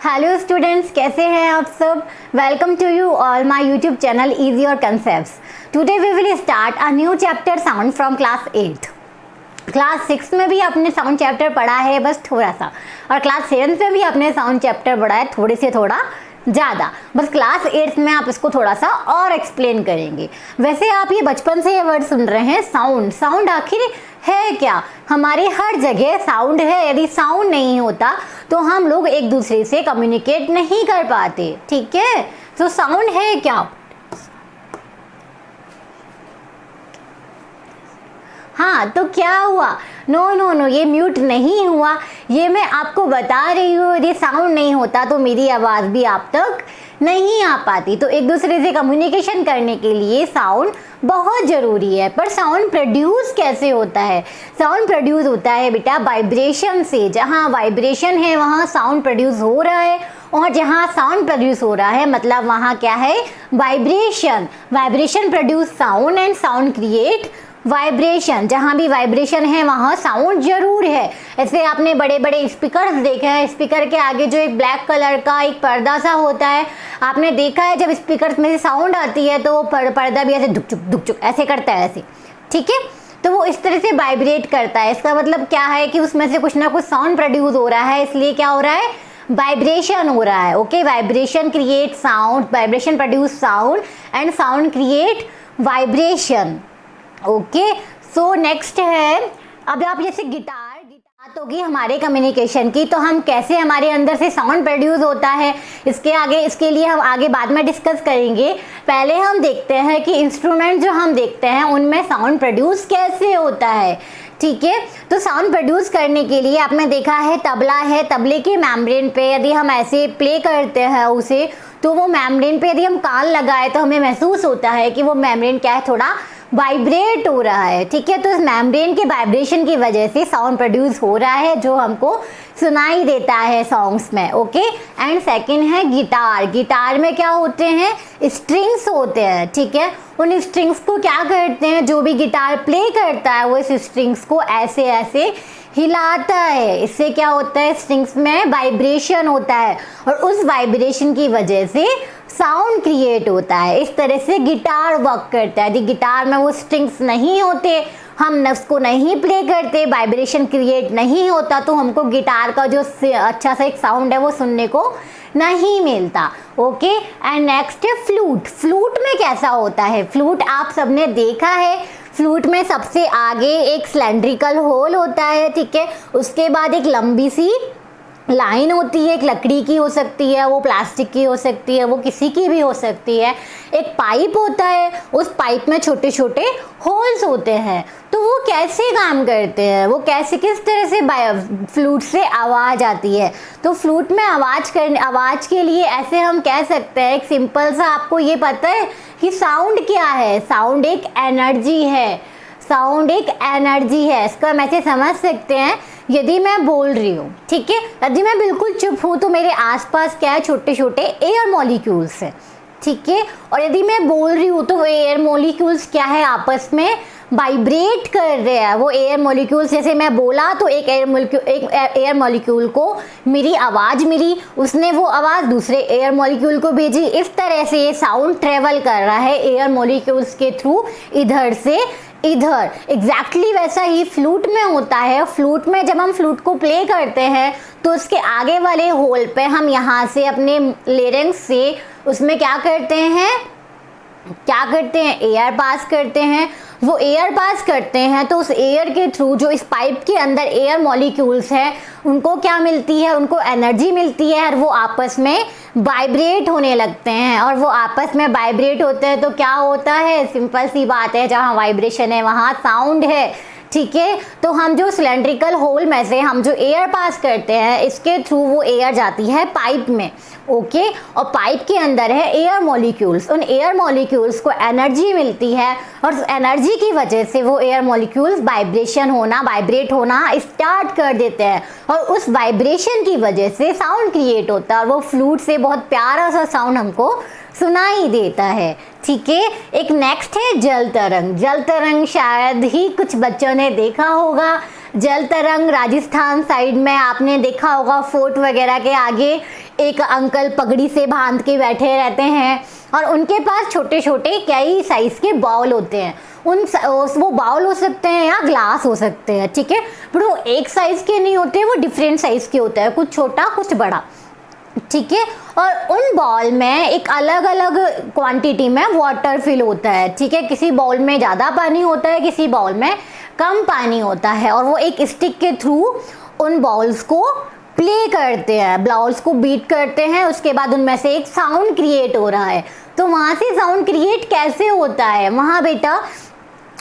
Hello students, कैसे हैं आप सब। Welcome to you all my YouTube channel easy your concepts. Today we will start a new chapter sound from class 8। Class 6 में भी आपने sound chapter पढ़ा है बस थोड़ा सा, और क्लास 7 में भी आपने साउंड चैप्टर पढ़ा है थोड़े से थोड़ा ज़्यादा। बस क्लास 8 में आप इसको थोड़ा सा और एक्सप्लेन करेंगे। वैसे आप ये बचपन से ये वर्ड सुन रहे हैं साउंड। साउंड आखिर है क्या? हमारी हर जगह साउंड है। यदि साउंड नहीं होता तो हम लोग एक दूसरे से कम्युनिकेट नहीं कर पाते। ठीक है, तो साउंड है क्या? हाँ, तो क्या हुआ? नो, ये म्यूट नहीं हुआ। ये मैं आपको बता रही हूँ, यदि साउंड नहीं होता तो मेरी आवाज़ भी आप तक नहीं आ पाती। तो एक दूसरे से कम्युनिकेशन करने के लिए साउंड बहुत ज़रूरी है। पर साउंड प्रोड्यूस कैसे होता है? साउंड प्रोड्यूस होता है बेटा वाइब्रेशन से। जहाँ वाइब्रेशन है वहाँ साउंड प्रोड्यूस हो रहा है, और जहाँ साउंड प्रोड्यूस हो रहा है मतलब वहाँ क्या है? Vibration. Vibration produce sound and sound create vibration. जहाँ भी वाइब्रेशन है वहाँ साउंड जरूर है। ऐसे आपने बड़े बड़े स्पीकर्स देखे हैं, स्पीकर के आगे जो एक ब्लैक कलर का एक पर्दा सा होता है, आपने देखा है जब स्पीकर में से साउंड आती है तो वो पर्दा भी ऐसे दुक चुक ऐसे करता है ऐसे। ठीक है, तो वो इस तरह से वाइब्रेट करता है। इसका मतलब क्या है कि उसमें से कुछ ना कुछ साउंड प्रोड्यूस हो रहा है, इसलिए क्या हो रहा है? वाइब्रेशन हो रहा है। Okay, vibration create sound, vibration produce sound and sound create vibration. Okay, so next है, अब आप जैसे गिटार बात होगी हमारे कम्युनिकेशन की, तो हम कैसे हमारे अंदर से साउंड प्रोड्यूस होता है इसके लिए हम आगे बाद में डिस्कस करेंगे। पहले हम देखते हैं कि इंस्ट्रूमेंट जो हम देखते हैं उनमें साउंड प्रोड्यूस कैसे होता है। ठीक है, तो साउंड प्रोड्यूस करने के लिए आपने देखा है तबला है, तबले के मेम्ब्रेन पे यदि हम ऐसे प्ले करते हैं उसे, तो वो मेम्ब्रेन पे यदि हम कान लगाए तो हमें महसूस होता है कि वो मेम्ब्रेन क्या है, थोड़ा वाइब्रेट हो रहा है। ठीक है, तो इस मेम्ब्रेन के वाइब्रेशन की वजह से साउंड प्रोड्यूस हो रहा है जो हमको सुनाई देता है सॉन्ग्स में। ओके, एंड सेकंड है गिटार। गिटार में क्या होते हैं? स्ट्रिंग्स होते हैं। ठीक है, उन स्ट्रिंग्स को क्या करते हैं, जो भी गिटार प्ले करता है वो इस स्ट्रिंग्स को ऐसे ऐसे हिलाता है। इससे क्या होता है? स्ट्रिंग्स में वाइब्रेशन होता है, और उस वाइब्रेशन की वजह से साउंड क्रिएट होता है। इस तरह से गिटार वर्क करता है। यदि गिटार में वो स्ट्रिंग्स नहीं होते, हम उसको नहीं प्ले करते, वाइब्रेशन क्रिएट नहीं होता, तो हमको गिटार का जो अच्छा सा एक साउंड है वो सुनने को नहीं मिलता। ओके, एंड नेक्स्ट है फ्लूट। फ्लूट में कैसा होता है? फ्लूट आप सबने देखा है, फ्लूट में सबसे आगे एक सिलेंड्रिकल होल होता है। ठीक है, उसके बाद एक लंबी सी लाइन होती है, एक लकड़ी की हो सकती है, वो प्लास्टिक की हो सकती है, वो किसी की भी हो सकती है। एक पाइप होता है, उस पाइप में छोटे छोटे होल्स होते हैं। तो वो कैसे काम करते हैं? वो कैसे, किस तरह से फ्लूट से आवाज़ आती है? तो फ्लूट में आवाज़ के लिए ऐसे हम कह सकते हैं, एक सिंपल सा, आपको ये पता है कि साउंड क्या है? साउंड एक एनर्जी है। साउंड एक एनर्जी है। इसको हम ऐसे समझ सकते हैं, यदि मैं बोल रही हूँ, ठीक है, यदि मैं बिल्कुल चुप हूँ तो मेरे आसपास क्या है? छोटे छोटे एयर मॉलिक्यूल्स हैं। ठीक है, और यदि मैं बोल रही हूँ तो एयर मॉलिक्यूल्स क्या है? आपस में वाइब्रेट कर रहे हैं। वो एयर मॉलिक्यूल्स, जैसे मैं बोला तो एक एयर मॉलिक्यूल को मेरी आवाज़ मिली, उसने वो आवाज़ दूसरे एयर मॉलिक्यूल को भेजी। इस तरह से ये साउंड ट्रेवल कर रहा है एयर मॉलिक्यूल्स के थ्रू, इधर से इधर। एग्जैक्टली वैसा ही फ्लूट में होता है। फ्लूट में जब हम फ्लूट को प्ले करते हैं तो उसके आगे वाले होल पे हम यहाँ से अपने लेरिंग्स से उसमें क्या करते हैं? एयर पास करते हैं। वो एयर पास करते हैं तो उस एयर के थ्रू जो इस पाइप के अंदर एयर मॉलिक्यूल्स हैं उनको क्या मिलती है? उनको एनर्जी मिलती है, और वो आपस में वाइब्रेट होने लगते हैं। और वो आपस में वाइब्रेट होते हैं तो क्या होता है? सिंपल सी बात है, जहाँ वाइब्रेशन है वहाँ साउंड है। ठीक है, तो हम जो सिलेंड्रिकल होल में से हम जो एयर पास करते हैं, इसके थ्रू वो एयर जाती है पाइप में। ओके, और पाइप के अंदर है एयर मॉलिक्यूल्स। उन एयर मॉलिक्यूल्स को एनर्जी मिलती है, और एनर्जी की वजह से वो एयर मॉलिक्यूल्स वाइब्रेट होना स्टार्ट कर देते हैं, और उस वाइब्रेशन की वजह से साउंड क्रिएट होता है, और वो फ्लूट से बहुत प्यारा सा साउंड हमको सुनाई देता है। ठीक है, एक नेक्स्ट है जल तरंग। जल तरंग शायद ही कुछ बच्चों ने देखा होगा। जल तरंग राजस्थान साइड में आपने देखा होगा, फोर्ट वगैरह के आगे एक अंकल पगड़ी से बांध के बैठे रहते हैं और उनके पास छोटे छोटे कई साइज के बाउल होते हैं। वो बाउल हो सकते हैं या ग्लास हो सकते हैं, ठीक है, पर वो एक साइज के नहीं होते, वो डिफरेंट साइज के होते हैं, कुछ छोटा कुछ बड़ा, ठीक है। और उन बाउल में एक अलग अलग क्वांटिटी में वाटर फिल होता है, ठीक है। किसी बाउल में ज़्यादा पानी होता है, किसी बाउल में कम पानी होता है, और वो एक स्टिक के थ्रू उन बाउल्स को प्ले करते हैं, बाउल्स को बीट करते हैं। उसके बाद उनमें से एक साउंड क्रिएट हो रहा है। तो वहाँ से साउंड क्रिएट कैसे होता है, वहाँ बेटा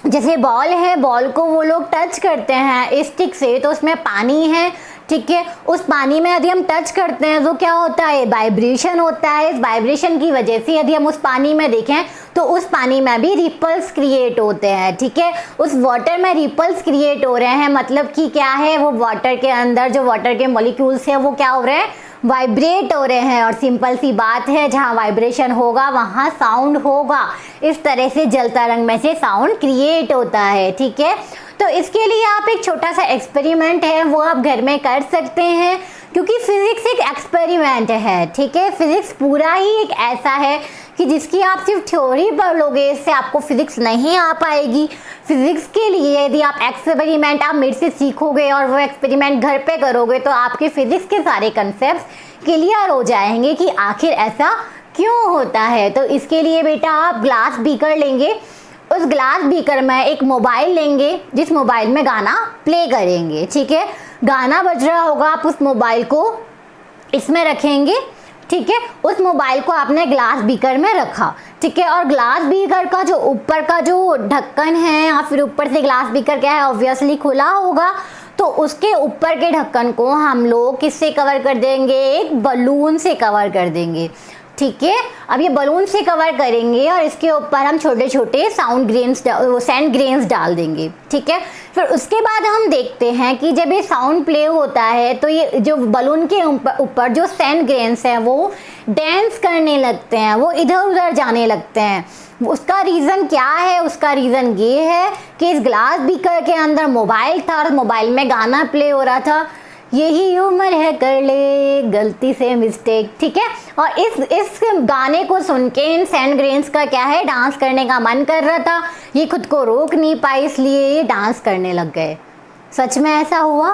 जैसे बॉल है, बॉल को वो लोग टच करते हैं स्टिक से, तो उसमें पानी है, ठीक है। उस पानी में यदि हम टच करते हैं तो क्या होता है, वाइब्रेशन होता है। इस वाइब्रेशन की वजह से यदि हम उस पानी में देखें तो उस पानी में भी रिपल्स क्रिएट होते हैं, ठीक है। उस वाटर में रिपल्स क्रिएट हो रहे हैं, मतलब कि क्या है, वो वाटर के अंदर जो वाटर के मॉलिक्यूल्स हैं वो क्या हो रहे हैं, वाइब्रेट हो रहे हैं। और सिंपल सी बात है, जहाँ वाइब्रेशन होगा वहाँ साउंड होगा। इस तरह से जल तरंग में से साउंड क्रिएट होता है, ठीक है। तो इसके लिए आप एक छोटा सा एक्सपेरिमेंट है वो आप घर में कर सकते हैं, क्योंकि फिजिक्स एक एक्सपेरिमेंट है, ठीक है। फिजिक्स पूरा ही एक ऐसा है कि जिसकी आप सिर्फ थ्योरी पढ़ लोगे इससे आपको फिजिक्स नहीं आ पाएगी। फिजिक्स के लिए यदि आप एक्सपेरिमेंट आप मेरे से सीखोगे और वो एक्सपेरिमेंट घर पे करोगे तो आपके फिजिक्स के सारे कंसेप्ट क्लियर हो जाएंगे कि आखिर ऐसा क्यों होता है। तो इसके लिए बेटा आप ग्लास बीकर लेंगे, उस ग्लास बीकर में एक मोबाइल लेंगे, जिस मोबाइल में गाना प्ले करेंगे, ठीक है। गाना बज रहा होगा, आप उस मोबाइल को इसमें रखेंगे, ठीक है। उस मोबाइल को आपने ग्लास बीकर में रखा, ठीक है। और ग्लास बीकर का जो ऊपर का जो ढक्कन है या फिर ऊपर से ग्लास बीकर क्या है, ऑब्वियसली खुला होगा, तो उसके ऊपर के ढक्कन को हम लोग किससे कवर कर देंगे, एक बलून से कवर कर देंगे, ठीक है। अब ये बलून से कवर करेंगे और इसके ऊपर हम छोटे छोटे सैंड ग्रेन्स डाल देंगे, ठीक है। फिर उसके बाद हम देखते हैं कि जब ये साउंड प्ले होता है तो ये जो बलून के ऊपर जो सैंड ग्रेन्स हैं वो डांस करने लगते हैं, वो इधर उधर जाने लगते हैं। उसका रीज़न क्या है, उसका रीज़न ये है कि इस ग्लास बीकर के अंदर मोबाइल था और मोबाइल में गाना प्ले हो रहा था, यही उम्र है कर ले गलती से मिस्टेक, ठीक है। और इस गाने को सुन के इन सैंड ग्रेन्स का क्या है, डांस करने का मन कर रहा था, ये खुद को रोक नहीं पाए इसलिए ये डांस करने लग गए। सच में ऐसा हुआ?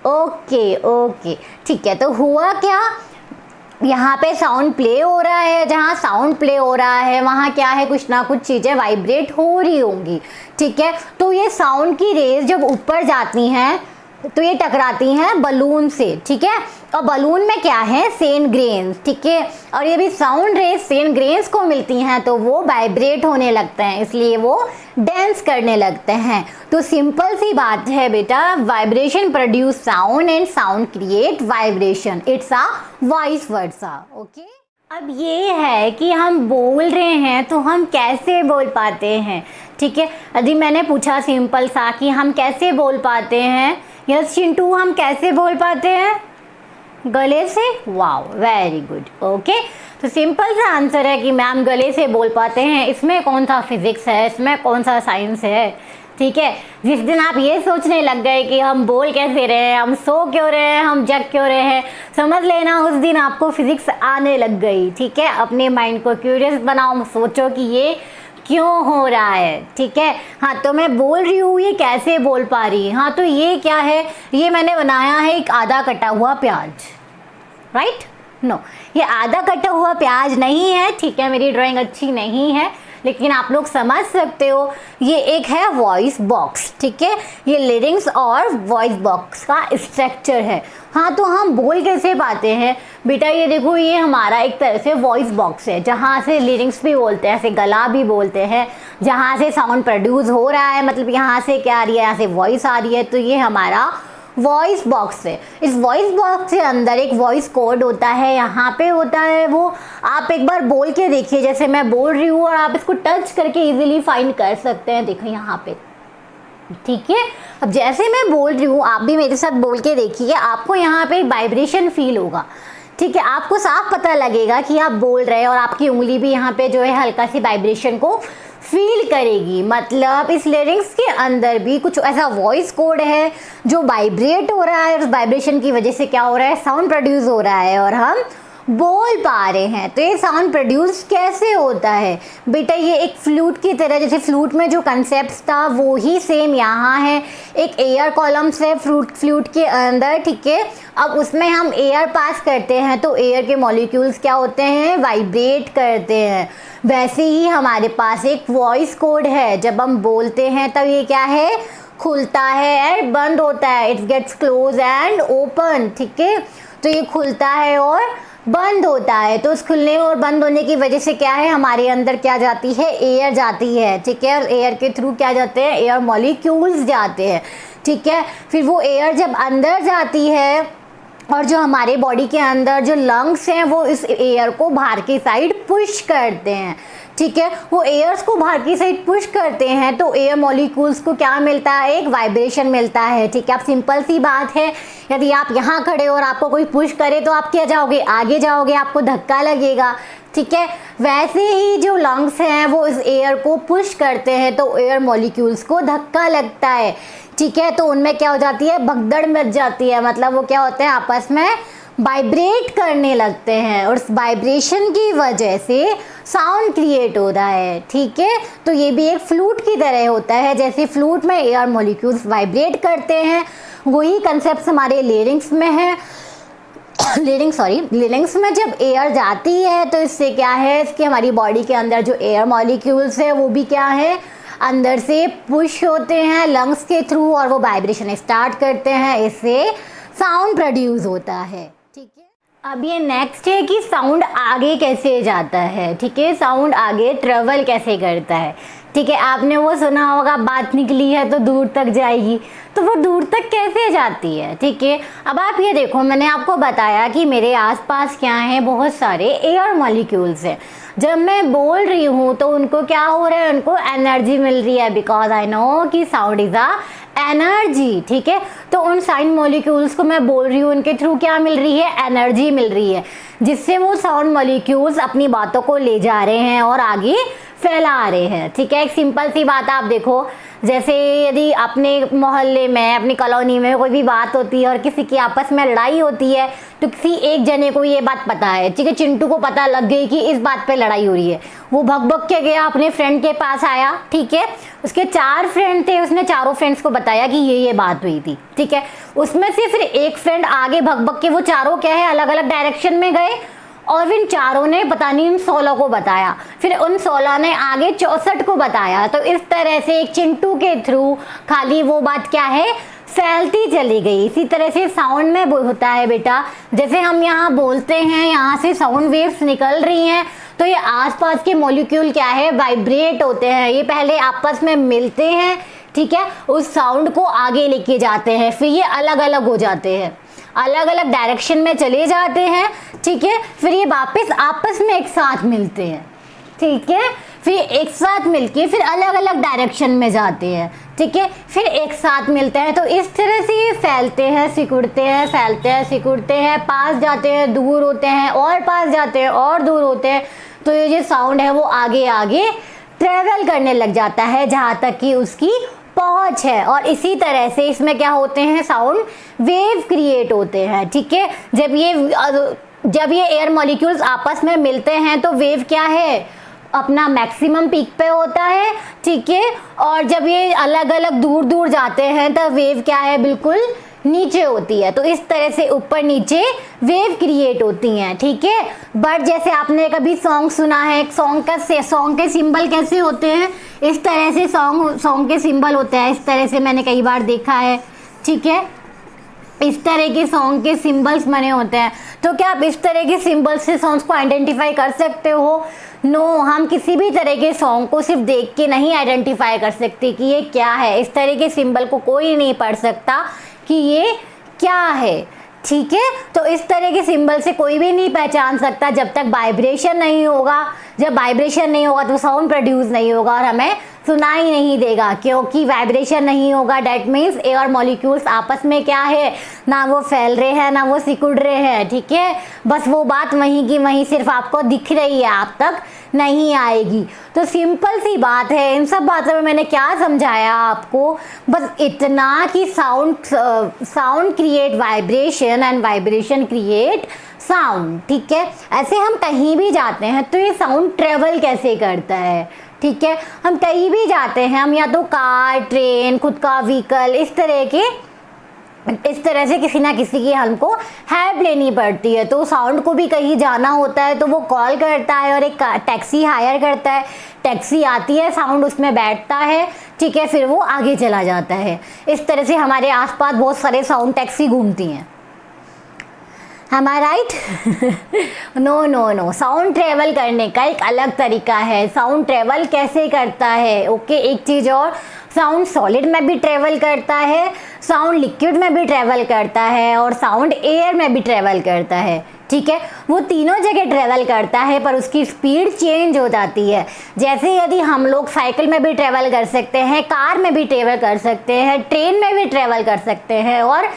ओके ओके, ठीक है। तो हुआ क्या, यहाँ पे साउंड प्ले हो रहा है, जहाँ साउंड प्ले हो रहा है वहाँ क्या है, कुछ ना कुछ चीज़ें वाइब्रेट हो रही होंगी, ठीक है। तो ये साउंड की रेज जब ऊपर जाती हैं तो ये टकराती हैं बलून से, ठीक है। और बलून में क्या है, सैंड ग्रेन्स, ठीक है। और ये भी साउंड रेज सैंड ग्रेन्स को मिलती हैं तो वो वाइब्रेट होने लगते हैं, इसलिए वो डांस करने लगते हैं। तो सिंपल सी बात है बेटा, vibration produce sound and sound create vibration, it's a vice versa, okay. अब ये है कि हम बोल रहे हैं तो हम कैसे बोल पाते हैं, ठीक है। यदि मैंने पूछा सिंपल सा कि हम कैसे बोल पाते हैं, यस चिंटू हम कैसे बोल पाते हैं, गले से, वाओ वेरी गुड, ओके। तो सिंपल सा आंसर है कि मैम गले से बोल पाते हैं। इसमें कौन सा फिजिक्स है, इसमें कौन सा साइंस है, ठीक है। जिस दिन आप ये सोचने लग गए कि हम बोल कैसे रहे हैं, हम सो क्यों रहे हैं, हम जग क्यों रहे हैं, समझ लेना उस दिन आपको फिजिक्स आने लग गई, ठीक है। अपने माइंड को क्यूरियस बनाओ, सोचो कि ये क्यों हो रहा है, ठीक है। हाँ, तो मैं बोल रही हूँ ये कैसे बोल पा रही है, हाँ तो ये क्या है, ये मैंने बनाया है एक आधा कटा हुआ प्याज, राइट, नो ये आधा कटा हुआ प्याज नहीं है, ठीक है। मेरी ड्राइंग अच्छी नहीं है लेकिन आप लोग समझ सकते हो, ये एक है वॉइस बॉक्स, ठीक है। ये लिरिक्स और वॉइस बॉक्स का स्ट्रक्चर है। हाँ, तो हम बोल कैसे पाते हैं बेटा, ये देखो ये हमारा एक तरह से वॉइस बॉक्स है, जहाँ से लिरिक्स भी बोलते हैं, ऐसे गला भी बोलते हैं, जहाँ से साउंड प्रोड्यूस हो रहा है, मतलब यहाँ से क्या आ रही है, यहाँ से वॉइस आ रही है, तो ये हमारा वॉइस बॉक्स है। इस वॉइस बॉक्स के अंदर एक वॉइस कोड होता है, यहाँ पे होता है वो, आप एक बार बोल के देखिए, जैसे मैं बोल रही हूँ और आप इसको टच करके इजीली फाइंड कर सकते हैं, देखो यहाँ पे, ठीक है। अब जैसे मैं बोल रही हूँ आप भी मेरे साथ बोल के देखिए, आपको यहाँ पे वाइब्रेशन फील होगा, ठीक है। आपको साफ पता लगेगा कि आप बोल रहे हैं और आपकी उंगली भी यहाँ पे जो है हल्का सी वाइब्रेशन को फील करेगी। मतलब इस लिरिक्स के अंदर भी कुछ ऐसा वॉइस कोड है जो वाइब्रेट हो रहा है, उस वाइब्रेशन की वजह से क्या हो रहा है, साउंड प्रोड्यूस हो रहा है और हम बोल पा रहे हैं। तो ये साउंड प्रोड्यूस कैसे होता है बेटा, ये एक फ्लूट की तरह, जैसे फ्लूट में जो कंसेप्ट था वो ही सेम यहाँ है। एक एयर कॉलम्स है फ्लूट के अंदर, ठीक है। अब उसमें हम एयर पास करते हैं तो एयर के मॉलिक्यूल्स क्या होते हैं, वाइब्रेट करते हैं। वैसे ही हमारे पास एक वॉइस कोड है, जब हम बोलते हैं तब ये क्या है, खुलता है एंड बंद होता है, it gets close and open, ठीक है। तो ये खुलता है और बंद होता है। तो उस खुलने और बंद होने की वजह से क्या है, हमारे अंदर क्या जाती है, एयर जाती है, ठीक है। और एयर के थ्रू क्या जाते हैं, एयर मॉलिक्यूल्स जाते हैं, ठीक है। फिर वो एयर जब अंदर जाती है और जो हमारे बॉडी के अंदर जो लंग्स हैं वो इस एयर को बाहर की साइड पुश करते हैं, ठीक है। वो एयर्स को बाहर की साइड पुश करते हैं तो एयर मॉलिक्यूल्स को क्या मिलता है, एक वाइब्रेशन मिलता है, ठीक है। अब सिंपल सी बात है, यदि आप यहाँ खड़े हो और आपको कोई पुश करे तो आप क्या जाओगे, आगे जाओगे, आपको धक्का लगेगा, ठीक है। वैसे ही जो लंग्स हैं वो इस एयर को पुश करते हैं तो एयर मॉलिक्यूल्स को धक्का लगता है, ठीक है। तो उनमें क्या हो जाती है, भगदड़ मच जाती है। मतलब वो क्या होते हैं, आपस में वाइब्रेट करने लगते हैं और उस वाइब्रेशन की वजह से साउंड क्रिएट हो रहा है, ठीक है। तो ये भी एक फ्लूट की तरह होता है, जैसे फ्लूट में एयर मॉलिक्यूल्स वाइब्रेट करते हैं, वही कंसेप्ट हमारे लिरिक्स में है। लिरिक्स में जब एयर जाती है तो इससे क्या है, इसके हमारी बॉडी के अंदर जो एयर मॉलिक्यूल्स है वो भी क्या है, अंदर से पुश होते हैं लंग्स के थ्रू और वो वाइब्रेशन स्टार्ट करते हैं, इससे साउंड प्रोड्यूस होता है, ठीक है। अब ये नेक्स्ट है कि साउंड आगे कैसे जाता है, ठीक है। साउंड आगे ट्रेवल कैसे करता है, ठीक है। आपने वो सुना होगा, बात निकली है तो दूर तक जाएगी, तो वो दूर तक कैसे जाती है, ठीक है। अब आप ये देखो, मैंने आपको बताया कि मेरे आसपास क्या है, बहुत सारे एयर मॉलिक्यूल्स हैं। जब मैं बोल रही हूँ तो उनको क्या हो रहा है, उनको एनर्जी मिल रही है, बिकॉज आई नो कि साउंड इज अ एनर्जी, ठीक है। तो उन साउंड मॉलिक्यूल्स को मैं बोल रही हूँ, उनके थ्रू क्या मिल रही है, एनर्जी मिल रही है, जिससे वो साउंड मॉलिक्यूल्स अपनी बातों को ले जा रहे हैं और आगे फैला रहे हैं, ठीक है। एक सिंपल सी बात आप देखो, जैसे यदि अपने मोहल्ले में, अपनी कॉलोनी में कोई भी बात होती है और किसी की आपस में लड़ाई होती है तो किसी एक जने को ये बात पता है, ठीक है। चिंटू को पता लग गई कि इस बात पे लड़ाई हो रही है, वो भग भग के गया, अपने फ्रेंड के पास आया, ठीक है। उसके 4 फ्रेंड थे, उसने चारों फ्रेंड्स को बताया कि ये बात हुई थी, ठीक है। उसमें से फिर एक फ्रेंड आगे भग भग के, वो चारों क्या है, अलग अलग डायरेक्शन में गए और इन चारों ने पता नहीं उन 16 को बताया, फिर उन 16 ने आगे 64 को बताया। तो इस तरह से एक चिंटू के थ्रू खाली वो बात क्या है, फैलती चली गई। इसी तरह से साउंड में होता है बेटा, जैसे हम यहाँ बोलते हैं, यहाँ से साउंड वेव्स निकल रही हैं तो ये आसपास के मॉलिक्यूल क्या है, वाइब्रेट होते हैं। ये पहले आपस में मिलते हैं, ठीक है, उस साउंड को आगे लेके जाते हैं, फिर ये अलग अलग हो जाते हैं, अलग अलग डायरेक्शन में चले जाते हैं, ठीक है। फिर ये वापस आपस में एक साथ मिलते हैं, ठीक है। फिर एक साथ मिलके फिर अलग अलग डायरेक्शन में जाते हैं, ठीक है, फिर एक साथ मिलते हैं। तो इस तरह से ये फैलते हैं, सिकुड़ते हैं, फैलते हैं, सिकुड़ते हैं, पास जाते हैं, दूर होते हैं, और पास जाते हैं और दूर होते हैं। तो ये जो साउंड है वो आगे आगे ट्रेवल करने लग जाता है जहाँ तक कि उसकी पहुंच है। और इसी तरह से इसमें क्या होते हैं, साउंड वेव क्रिएट होते हैं, ठीक है। जब ये एयर मॉलिक्यूल्स आपस में मिलते हैं तो वेव क्या है, अपना मैक्सिमम पीक पे होता है, ठीक है। और जब ये अलग अलग दूर दूर जाते हैं तो वेव क्या है, बिल्कुल नीचे होती है। तो इस तरह से ऊपर नीचे वेव क्रिएट होती हैं, ठीक है। बट जैसे आपने कभी सॉन्ग सुना है, सॉन्ग के सिंबल कैसे होते हैं, इस तरह से सॉन्ग के सिंबल होते हैं, इस तरह से मैंने कई बार देखा है, ठीक है। इस तरह के सॉन्ग के सिंबल्स बने होते हैं। तो क्या आप इस तरह के सिंबल्स से सॉन्ग्स को आइडेंटिफाई कर सकते हो? नो, हम किसी भी तरह के सॉन्ग को सिर्फ देख के नहीं आइडेंटिफाई कर सकते कि ये क्या है। इस तरह के सिंबल को कोई नहीं पढ़ सकता कि ये क्या है, ठीक है। तो इस तरह के सिंबल से कोई भी नहीं पहचान सकता जब तक वाइब्रेशन नहीं होगा। जब वाइब्रेशन नहीं होगा तो साउंड प्रोड्यूस नहीं होगा और हमें सुनाई नहीं देगा, क्योंकि वाइब्रेशन नहीं होगा। डेट मीन्स एयर मॉलिक्यूल्स आपस में क्या है, ना वो फैल रहे हैं ना वो सिकुड़ रहे हैं, ठीक है। बस वो बात वहीं की वहीं सिर्फ आपको दिख रही है, आप तक नहीं आएगी। तो सिंपल सी बात है। इन सब बातों में मैंने क्या समझाया आपको, बस इतना कि sound create vibration and vibration create sound, ठीक है। ऐसे हम कहीं भी जाते हैं तो ये साउंड ट्रेवल कैसे करता है, ठीक है। हम कहीं भी जाते हैं, हम या तो कार, ट्रेन, खुद का व्हीकल, इस तरह से किसी ना किसी की हमको हेल्प लेनी पड़ती है। तो साउंड को भी कहीं जाना होता है तो वो कॉल करता है और एक टैक्सी हायर करता है। टैक्सी आती है, साउंड उसमें बैठता है, ठीक है, फिर वो आगे चला जाता है। इस तरह से हमारे आसपास बहुत सारे साउंड टैक्सी घूमती हैं। Am I right? No, sound travel करने का एक अलग तरीका है। साउंड ट्रेवल कैसे करता है, ओके। एक चीज़ और, साउंड सॉलिड में भी ट्रेवल करता है, साउंड लिक्विड में भी ट्रेवल करता है और साउंड एयर में भी ट्रेवल करता है, ठीक है। वो तीनों जगह ट्रेवल करता है पर उसकी स्पीड चेंज हो जाती है। जैसे यदि हम लोग साइकिल में भी ट्रेवल कर सकते हैं, कार में भी ट्रेवल कर सकते हैं, ट्रेन में भी ट्रेवल कर सकते हैं और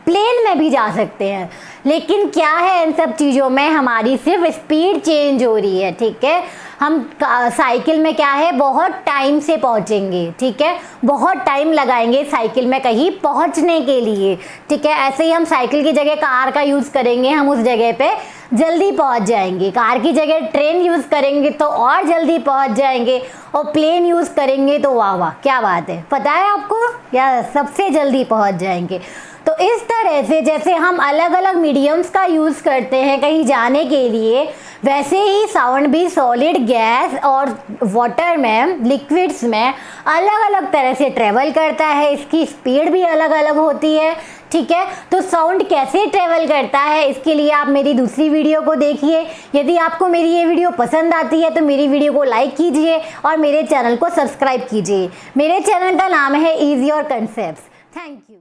प्लेन में भी जा सकते हैं, लेकिन क्या है इन सब चीज़ों में हमारी सिर्फ स्पीड चेंज हो रही है, ठीक है। हम साइकिल में क्या है, बहुत टाइम से पहुंचेंगे, ठीक है, बहुत टाइम लगाएंगे साइकिल में कहीं पहुंचने के लिए, ठीक है। ऐसे ही हम साइकिल की जगह कार का यूज़ करेंगे, हम उस जगह पे जल्दी पहुंच जाएंगे। कार की जगह ट्रेन यूज़ करेंगे तो और जल्दी पहुंच जाएंगे, और प्लेन यूज़ करेंगे तो वाह वाह क्या बात है, पता है आपको, या सबसे जल्दी पहुंच जाएंगे। तो इस तरह से जैसे हम अलग अलग मीडियम्स का यूज़ करते हैं कहीं जाने के लिए, वैसे ही साउंड भी सॉलिड, गैस और वाटर में, लिक्विड्स में अलग अलग तरह से ट्रेवल करता है। इसकी स्पीड भी अलग अलग होती है, ठीक है। तो साउंड कैसे ट्रेवल करता है, इसके लिए आप मेरी दूसरी वीडियो को देखिए। यदि आपको मेरी ये वीडियो पसंद आती है तो मेरी वीडियो को लाइक कीजिए और मेरे चैनल को सब्सक्राइब कीजिए। मेरे चैनल का नाम है ease your concepts. Thank you.